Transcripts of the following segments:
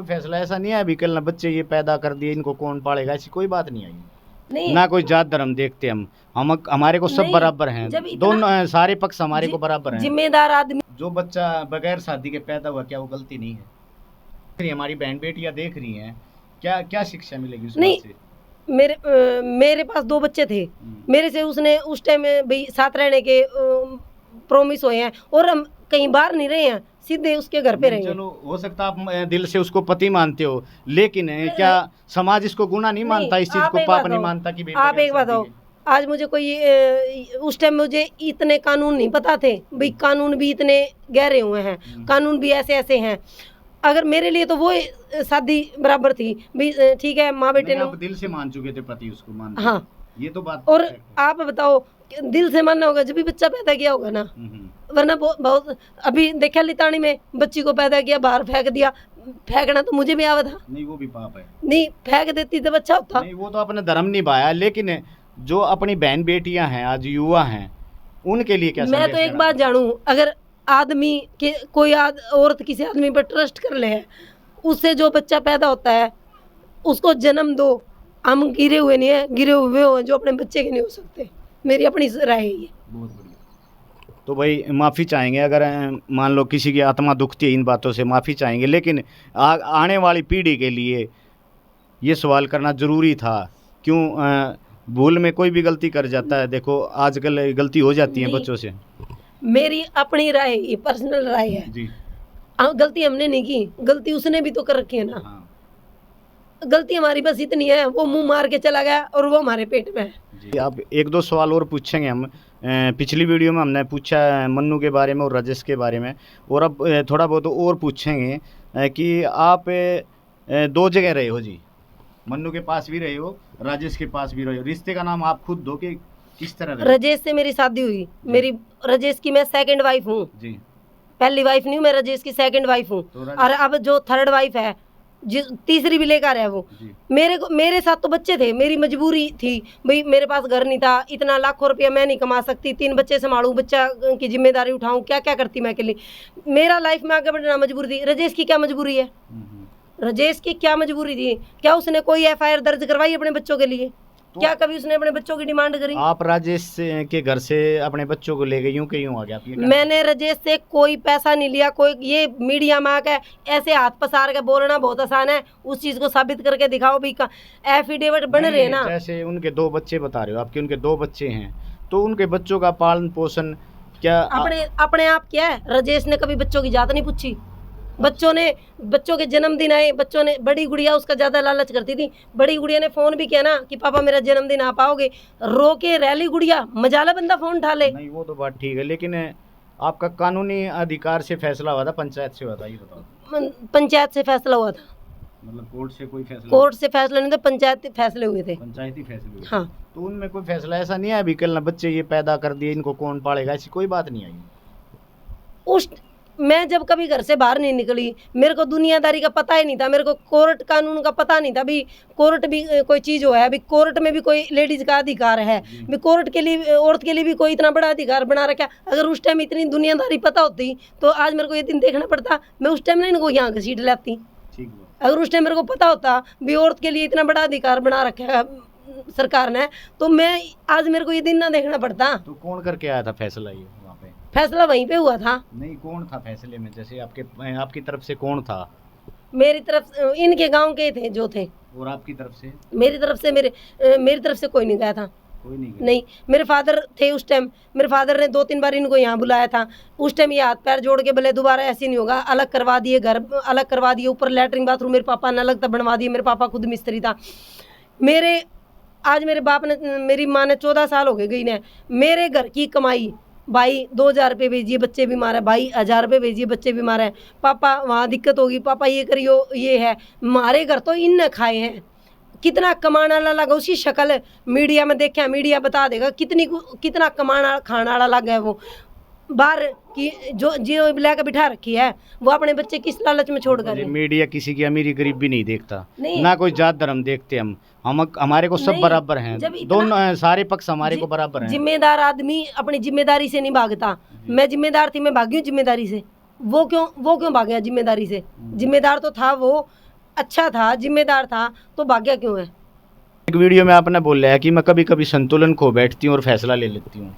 फैसला ऐसा नहीं है अभी कल ना बच्चे ये पैदा कर दिए इनको कौन पालेगा, ऐसी कोई बात नहीं आई। नहीं ना कोई जात धर्म देखते हम हमारे को सब नहीं, बराबर हैं, जब इतना- दोनों सारे पक्ष हमारे को बराबर हैं। जिम्मेदार आदमी जो बच्चा बगैर शादी के पैदा हुआ क्या वो गलती नहीं है? फिर हमारी बहन बेटियां देख रही हैं, क्या क्या शिक्षा मिलेगी उस नहीं, बात से? मेरे पास 2 बच्चे थे, मेरे से उसने उस टाइम में भाई साथ रहने के प्रॉमिस हुए हैं और हम कहीं बाहर नहीं रहे हैं, सीधे उसके घर पे रहे हैं। चलो हो सकता आप दिल से उसको पति मानते हो, लेकिन क्या समाज इसको गुनाह नहीं मानता, इस चीज आप को एक पाप बात नहीं बताओ, मानता कि आप एक बात बताओ, आज मुझे कोई उस टाइम मुझे इतने कानून नहीं पता थे भाई, कानून भी इतने गहरे हुए हैं, कानून भी ऐसे ऐसे हैं। अगर मेरे लिए तो वो शादी बराबर थी भाई, ठीक है माँ बेटे ने आप दिल से मान चुके थे पति उसको मान, हाँ ये तो बात। और आप बताओ दिल से मानना होगा जब भी बच्चा पैदा किया होगा ना, वरना बहुत अभी देखा लितानी में बच्ची को पैदा किया बाहर फेंक दिया, फेंकना तो मुझे भी आवा था। नहीं वो भी पाप है। नहीं फेंक देती तो बच्चा होता। नहीं वो तो अपने धर्म निभाया, लेकिन जो अपनी बहन बेटियां हैं आज युवा हैं उनके लिए क्या मैं तो एक बात जानूं, अगर आदमी के कोई औरत किसी आदमी पर ट्रस्ट कर ले, उससे जो बच्चा पैदा होता है उसको जन्म दो। हम गिरे हुए नहीं है, गिरे हुए हो जो अपने बच्चे के नहीं हो सकते, मेरी अपनी राय है ये। बहुत बढ़िया। तो भाई माफ़ी चाहेंगे अगर मान लो किसी की आत्मा दुखती है इन बातों से, माफ़ी चाहेंगे, लेकिन आने वाली पीढ़ी के लिए ये सवाल करना ज़रूरी था। क्यों भूल में कोई भी गलती कर जाता है, देखो आजकल गलती हो जाती है बच्चों से। मेरी अपनी राय, ये पर्सनल राय है जी। गलती हमने नहीं की, गलती उसने भी तो कर रखी है ना। हाँ। गलती हमारी बस इतनी है, वो मुंह मार के चला गया और वो हमारे पेट में है जी। अब 1-2 सवाल और पूछेंगे हम। पिछली वीडियो में हमने पूछा मन्नू के बारे में और राजेश के बारे में, और अब थोड़ा बहुत और पूछेंगे कि आप 2 जगह रहे हो जी, मन्नू के पास भी रहे हो, राजेश के पास भी रहे हो, रिश्ते का नाम आप खुद दो कि किस तरह? राजेश से मेरी शादी हुई, मेरी राजेश की मैं सेकंड वाइफ हूँ जी, पहली वाइफ नहीं हूँ मैं, राजेश की सेकंड वाइफ हूँ। और अब जो थर्ड वाइफ है, तीसरी भी लेकर है वो। मेरे साथ तो बच्चे थे, मेरी मजबूरी थी भाई, मेरे पास घर नहीं था, इतना लाखों रुपया मैं नहीं कमा सकती, 3 बच्चे संभालूं, बच्चा की जिम्मेदारी उठाऊं, क्या क्या करती मैं अकेली। मेरा लाइफ में आगे बढ़ना मजबूरी थी। राजेश की क्या मजबूरी है? राजेश की क्या मजबूरी थी? क्या उसने कोई FIR दर्ज करवाई अपने बच्चों के लिए? तो क्या कभी उसने अपने बच्चों की डिमांड करी? आप राजेश के घर से अपने बच्चों को ले गए, यूं के यूं आ गया? मैंने राजेश से कोई पैसा नहीं लिया, कोई ये मीडिया में आके ऐसे हाथ पसार के बोलना बहुत आसान है, उस चीज को साबित करके दिखाओ भी, एफिडेविट बन रहे हैं ना। जैसे उनके 2 बच्चे बता रहे हो आपके, उनके 2 बच्चे हैं, तो उनके बच्चों का पालन पोषण क्या अपने आप क्या है? राजेश ने कभी बच्चों की जात नहीं पूछी। बच्चों के जन्मदिन आए, बच्चों ने, बड़ी गुड़िया उसका ज़्यादा लालच करती थी, बड़ी गुड़िया ने फ़ोन भी किया ना कि पापा मेरा जन्मदिन आ पाओगे, रो के रैली गुड़िया, मजाला बंदा फ़ोन उठा ले। नहीं वो तो बात ठीक है, लेकिन आपका कानूनी अधिकार से फैसला हुआ था, पंचायत से हुआ था, ये बताओ? पंचायत से फैसला हुआ था, मतलब कोर्ट से कोई फैसला? कोर्ट से फैसला नहीं था, पंचायती फैसले हुए थे। पंचायती फैसले हुए? हाँ। तो उनमें कोई फैसला ऐसा नहीं है अभी कल ना बच्चे ये पैदा कर दिए इनको कौन पालेगा, ऐसी कोई बात नहीं आई? मैं जब कभी घर से बाहर नहीं निकली, मेरे को दुनियादारी का पता ही नहीं था, मेरे को कोर्ट कानून का पता नहीं था भी कोर्ट भी कोई चीज़ हो है, अभी कोर्ट में भी कोई लेडीज़ का अधिकार है, भी कोर्ट के लिए, औरत के लिए भी कोई इतना बड़ा अधिकार बना रखा। अगर उस टाइम इतनी दुनियादारी पता होती तो आज मेरे को ये दिन देखना पड़ता, मैं उस टाइम ना इनको यहाँ घसीट लाती। अगर उस टाइम मेरे को पता होता भी औरत के लिए इतना बड़ा अधिकार बना रखा है सरकार ने, तो मैं आज मेरे को ये दिन ना देखना पड़ता। तो कौन करके आया था फैसला? ये फैसला वहीं पे हुआ था। नहीं कौन था फैसले में? जैसे आपकी तरफ से कौन था? मेरी तरफ इनके गांव के थे जो थे। और आपकी तरफ से? मेरी तरफ से कोई नहीं गया था। कोई नहीं गया? नहीं, मेरे फादर थे उस टाइम, मेरे फादर ने 2-3 बार इनको यहाँ बुलाया था। उस टाइम ये हाथ पैर जोड़ के बोले दोबारा ऐसे नहीं होगा, अलग करवा दिए, घर अलग करवा दिए, ऊपर लैट्रिन बाथरूम मेरे पापा ने अलग तक बनवा दिए। मेरे पापा खुद मिस्त्री था। आज मेरे बाप ने, मेरी माँ ने 14 साल हो गए गई ने, मेरे घर की कमाई भाई 2000 रुपये भेजिए बच्चे बीमार है, भाई 1000 रुपये भेजिए बच्चे बीमार है, पापा वहाँ दिक्कत होगी, पापा ये करियो, ये है। हमारे घर तो इन खाए हैं। कितना कमाने वाला लगा, उसकी शक्ल मीडिया में देखा, मीडिया बता देगा कितना कमाना खाने वाला लगा है। वो बाहर की जो लेकर बिठा रखी है, वो अपने बच्चे किस लालच में छोड़ कर? मीडिया किसी की अमीरी गरीबी नहीं देखता, ना कोई जात धर्म देखते हम हमारे को सब बराबर हैं, दोनों सारे पक्ष हमारे को बराबर हैं। जिम्मेदार आदमी अपनी जिम्मेदारी से नहीं भागता। मैं जिम्मेदार थी, मैं भागी हूँ जिम्मेदारी से। वो क्यों भाग गया जिम्मेदारी से? जिम्मेदार तो था वो, अच्छा था, जिम्मेदार था, तो भाग्य क्यों है? एक वीडियो में आपने बोला है कि मैं कभी कभी संतुलन खो बैठती हूँ और फैसला ले लेती हूँ।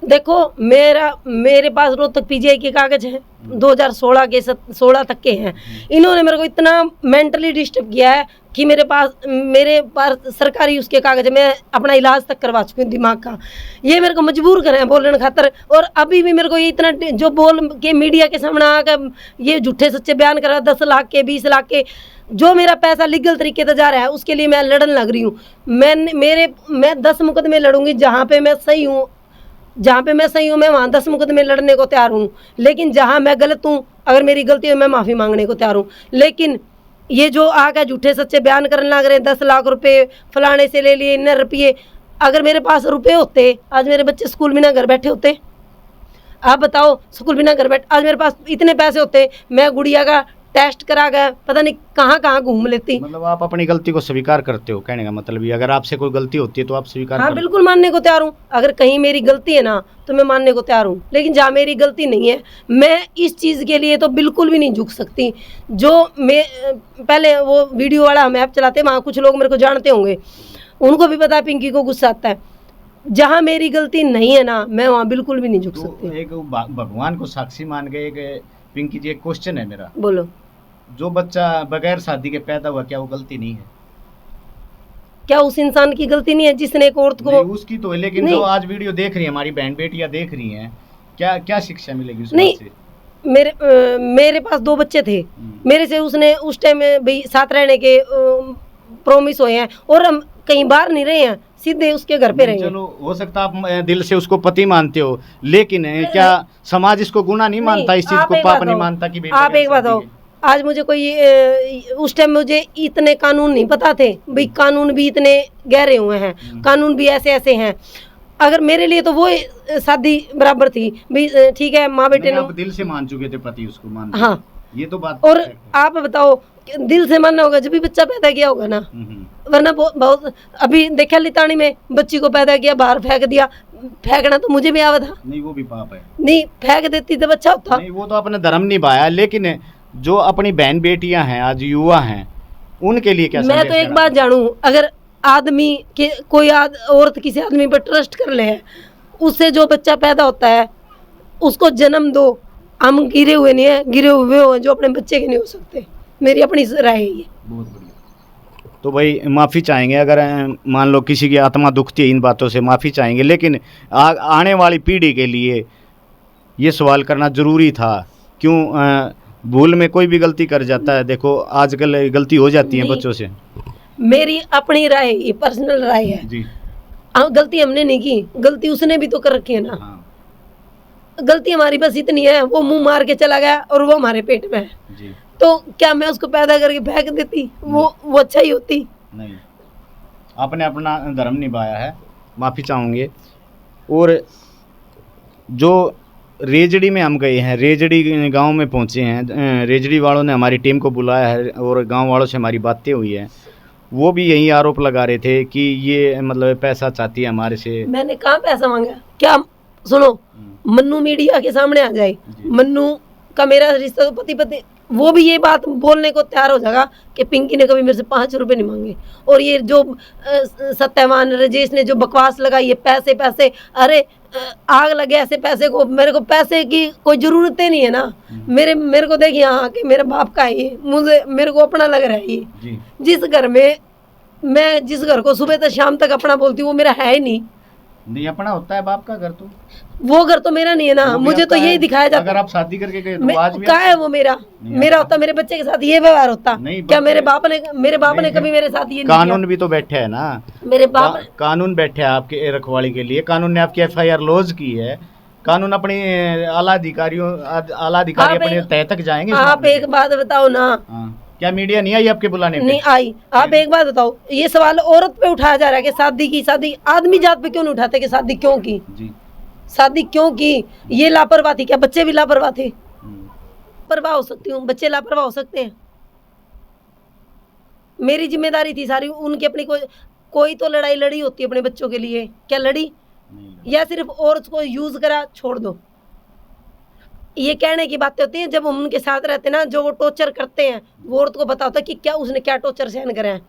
देखो, मेरे पास रोहतक पीजीआई के कागज हैं, 2016 के 16 तक के हैं। इन्होंने मेरे को इतना मेंटली डिस्टर्ब किया है कि मेरे पास सरकारी उसके कागज है, मैं अपना इलाज तक करवा चुकी हूँ दिमाग का। ये मेरे को मजबूर करे हैं बोलने खातर, और अभी भी मेरे को ये इतना जो बोल के मीडिया के सामने आकर ये झूठे सच्चे बयान कर रहा है, 10 लाख के 20 लाख के, जो मेरा पैसा लीगल तरीके से जा रहा है उसके लिए मैं लड़न लग रही हूँ। मैं 10 मुकदमे लड़ूंगी, जहाँ पे मैं सही हूँ मैं वहाँ 10 मुकदमे लड़ने को तैयार हूँ। लेकिन जहाँ मैं गलत हूँ, अगर मेरी गलती है, मैं माफ़ी मांगने को तैयार हूँ। लेकिन ये जो आकर झूठे सच्चे बयान करने लग रहे हैं, 10 लाख रुपए फलाने से ले लिए, इतने रुपये, अगर मेरे पास रुपए होते आज मेरे बच्चे स्कूल बिना घर बैठे होते? आप बताओ, स्कूल बिना घर बैठे, आज मेरे पास इतने पैसे होते, मैं गुड़िया का टेस्ट करा गया, पता नहीं कहाँ कहाँ घूम लेती। मतलब आप अपनी गलती को स्वीकार करते हो, कहने का मतलब ये, अगर आपसे कोई गलती होती है तो आप स्वीकार हाँ, करते हो। बिल्कुल मानने को तैयार हूँ। अगर कहीं मेरी गलती है ना तो मैं मानने को तैयार हूँ, लेकिन जहाँ मेरी गलती नहीं है, मैं इस चीज़ के लिए तो बिल्कुल भी नहीं झुक सकती। जो मैं पहले वो वीडियो वाला हम ऐप चलाते, वहाँ कुछ लोग मेरे को जानते होंगे, उनको भी पता है पिंकी को गुस्सा आता है। जहाँ मेरी गलती नहीं है ना, मैं वहाँ बिल्कुल भी नहीं झुक तो सकती। एक भगवान को साक्षी मान के, एक पिंकी जी, एक क्वेश्चन है मेरा, बोलो। जो बच्चा बगैर शादी के पैदा हुआ, क्या वो गलती नहीं है? क्या उस इंसान की गलती नहीं है जिसने एक औरत को? नहीं, उसकी तो है, लेकिन नहीं। जो आज वीडियो देख रही है, हमारी बहन बेटियां देख रही हैं, क्या क्या शिक्षा मिलेगी उस नहीं। बात से? मेरे पास 2 बच्चे थे, मेरे से उसने उस टाइम भाई साथ रहने के प्रॉमिस हुए हैं, और हम कहीं बाहर नहीं रहे हैं, सीधे उसके घर पे रहे हैं। चलो, हो सकता आप दिल से उसको पति मानते हो, लेकिन क्या समाज इसको गुनाह नहीं मानता, इस चीज आप को एक पाप बात नहीं बताओ, मानता कि आप एक बात बताओ, आज मुझे कोई उस टाइम मुझे इतने कानून नहीं पता थे भाई, कानून भी इतने गहरे हुए हैं, कानून भी ऐसे ऐसे हैं। अगर मेरे लिए तो वो शादी बराबर थी भाई, ठीक है, माँ बेटे ने, आप दिल से मान चुके थे, पति उसको मान, हाँ, ये तो बात। और आप बताओ, दिल से मानना होगा जब भी बच्चा पैदा किया होगा ना, वरना बहुत अभी देखा लितानी में बच्ची को पैदा किया, बाहर फेंक दिया। फेंकना तो मुझे भी आवा था। नहीं, वो भी पाप है। नहीं, फेंक देती तो बच्चा होता। नहीं, वो तो अपने धर्म निभाया, लेकिन जो अपनी बहन बेटियां हैं, आज युवा हैं, उनके लिए क्या मैं तो एक बात जानूं, अगर आदमी के कोई औरत किसी आदमी पर ट्रस्ट कर ले, उससे जो बच्चा पैदा होता है उसको जन्म दो। हम गिरे हुए नहीं है, गिरे हुए हो जो अपने बच्चे के नहीं हो सकते। मेरी अपनी राय है ये। बहुत बढ़िया। तो भाई माफ़ी चाहेंगे, अगर मान लो किसी की आत्मा दुखती है इन बातों से, माफ़ी चाहेंगे, लेकिन आने वाली पीढ़ी के लिए ये सवाल करना ज़रूरी था। क्यों भूल में कोई भी गलती कर जाता है, देखो आजकल गलती हो जाती है बच्चों से। मेरी अपनी राय, ये पर्सनल राय है जी। गलती हमने नहीं की, गलती उसने भी तो कर रखी है ना। हाँ। गलती हमारी बस इतनी है, वो मुंह मार के चला गया और वो हमारे पेट में है। जी। तो क्या मैं उसको पैदा करके फेंक देती? वो अच्छा ही होती? नहीं, आपने अपना धर्म निभाया है, माफ़ी चाहूँगे। और जो रेजड़ी में हम गए हैं, रेजड़ी गांव में पहुंचे हैं, रेजड़ी वालों ने हमारी टीम को बुलाया है और गांव वालों से हमारी बातें हुई हैं, वो भी यही आरोप लगा रहे थे कि ये मतलब पैसा चाहती है हमारे से। मैंने कहाँ पैसा मांगा? क्या सुनो, मन्नू मीडिया के सामने आ जाए, मन्नू का मेरा रिश्ता तो पति, वो भी ये बात बोलने को तैयार हो जाएगा कि पिंकी ने कभी मेरे से 5 रुपए नहीं मांगे। और ये जो सत्यवान राजेश ने जो बकवास लगाई है, पैसे पैसे, अरे आग लगे ऐसे पैसे को, मेरे को पैसे की कोई ज़रूरत ही नहीं है ना। मेरे को देखिए, हाँ, कि मेरे बाप का है ये, मेरे को अपना लग रहा है ये। जिस घर में मैं, जिस घर को सुबह से शाम तक अपना बोलती हूँ, वो मेरा है ही नहीं। अपना होता है बाप का घर, तो वो घर तो मेरा नहीं है ना, मुझे तो यही दिखाया जाता। अगर आप शादी करके गए तो आज भी क्या है वो मेरा होता, मेरे बच्चे के साथ ये व्यवहार होता? क्या मेरे बाप ने कभी मेरे साथ ये नहीं? कानून भी तो बैठे है ना, मेरे बाप कानून बैठे है आपके रखवाली के लिए। कानून ने आपकी FIR लॉज की है, कानून अपने आला अधिकारी अपने तय तक जाएंगे। आप एक बात बताओ ना, क्या मीडिया नहीं आई आपके बुलाने पे? नहीं आई। आप एक बात बताओ, ये सवाल औरत पे उठाया जा रहा है कि शादी की, शादी आदमी जात पे क्यों नहीं उठाते कि शादी क्यों की? शादी क्यों की? ये लापरवाही थी क्या? बच्चे भी लापरवाह थे? लापरवाह हो सकती हूँ, बच्चे लापरवाह हो सकते हैं? मेरी जिम्मेदारी थी सारी, उनकी अपनी कोई तो लड़ाई लड़ी होती है अपने बच्चों के लिए, क्या लड़ी? या सिर्फ औरत को यूज करा, छोड़ दो। ये कहने की बातें होती हैं, जब हम उनके साथ रहते हैं ना, जो वो टॉर्चर करते हैं, वो औरत को पता होता है कि क्या उसने क्या टॉर्चर सहन करे हैं।